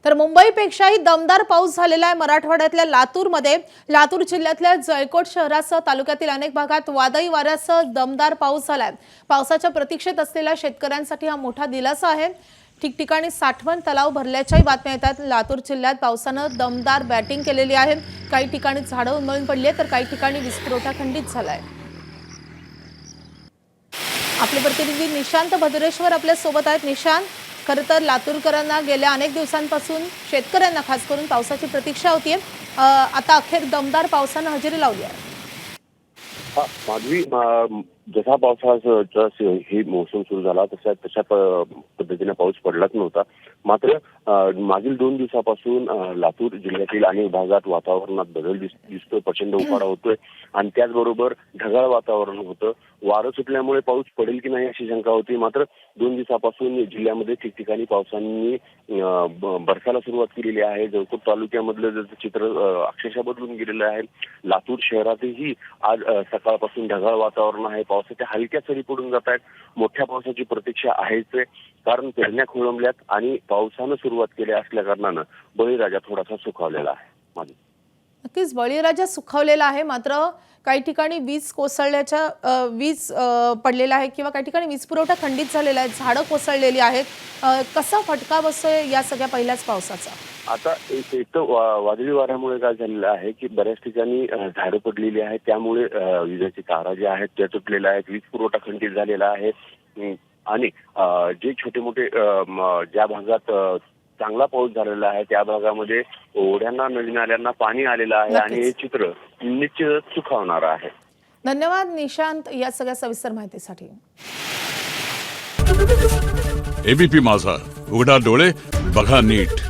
तर मुंबईपेक्षाही दमदार पाऊस झालेला आहे मराठवाड्यातल्या लातूरमध्ये। लातूर जिल्ह्यातल्या जळकोट शहरासह तालुक्यातील अनेक भागात वादळी वाऱ्यासह दमदार पाऊस झालाय। पावसाच्या प्रतीक्षेत असलेल्या शेतकऱ्यांसाठी हा मोठा दिलासा आहे। ठिकठिकाणी साठवण तलाव भरल्याच्याही बातम्या येतात। लातूर जिल्ह्यात पावसानं दमदार बॅटिंग केलेली आहे। काही ठिकाणी झाडं उन्मळून पडली आहेत, तर काही ठिकाणी वीजपुरवठा खंडित झालाय। आपले प्रतिनिधी निशांत भद्रेश्वर आपल्या सोबत आहेत। निशांत, खरं तर लातूरकरांना गेल्या अनेक दिवसांपासून शेतकऱ्यांना खास करून पावसाची प्रतीक्षा होतीये। आता अखेर दमदार पावसानं हजेरी लावली आहे। माधवी, जसा पावसाचा हे मोसम सुरू झाला तशा पद्धतीने पाऊस पडलाच नव्हता। मात्र मागील 2 दिवसापासून लातूर जिल्ह्यातील अनेक भागात वातावरणात बदल दिसतोय, प्रचंड उकाडा होतोय आणि त्याचबरोबर ढगाळ वातावरण होतं। वारं सुटल्यामुळे पाऊस पडेल की नाही अशी शंका होती। मात्र 2 दिवसापासून जिल्ह्यामध्ये ठिकठिकाणी पावसांनी बरसाला सुरुवात केलेली आहे। जळकोट तालुक्यामधलं चित्र अक्षरशः बदलून गेलेलं आहे। लातूर शहरातही आज सकाळपासून ढगाळ वातावरण आहे। पावसाच्या हलक्या सरी पडून जात आहेत। मोठ्या पावसाची प्रतीक्षा आहेच, कारण पेरण्या खोळंबल्यात आणि पावसानं सुरुवात केली असल्या कारणानं बळीराजा थोडासा सुखावलेला आहे। नक्कीच बळीराजा सुखावलेला आहे, मात्र काही ठिकाणी वीज पडलेला आहे किंवा काही ठिकाणी वीज पुरवठा खंडित झालेला आहे, झाडं कोसळलेली आहेत। कसा फटका बसतोय या सगळ्या पहिल्याच पावसाचा? आता एक वादळी वाऱ्यामुळे काय झालेलं आहे की बऱ्याच ठिकाणी झाडं पडलेली आहेत, त्यामुळे विजेची तारा ज्या आहेत त्या तुटलेल्या आहेत, वीज पुरवठा खंडित झालेला आहे आणि जे छोटे मोठे ज्या भागात चांगला पाऊस झालेला आहे त्या भागामध्ये ओढ्यांना नदी नाल्यांना पाणी आलेलं आहे आणि हे चित्र निश्चितच सुखावणार आहे। धन्यवाद निशांत या सगळ्या सविस्तर माहितीसाठी। एबीपी माझा, उघडा डोळे बघा नीट।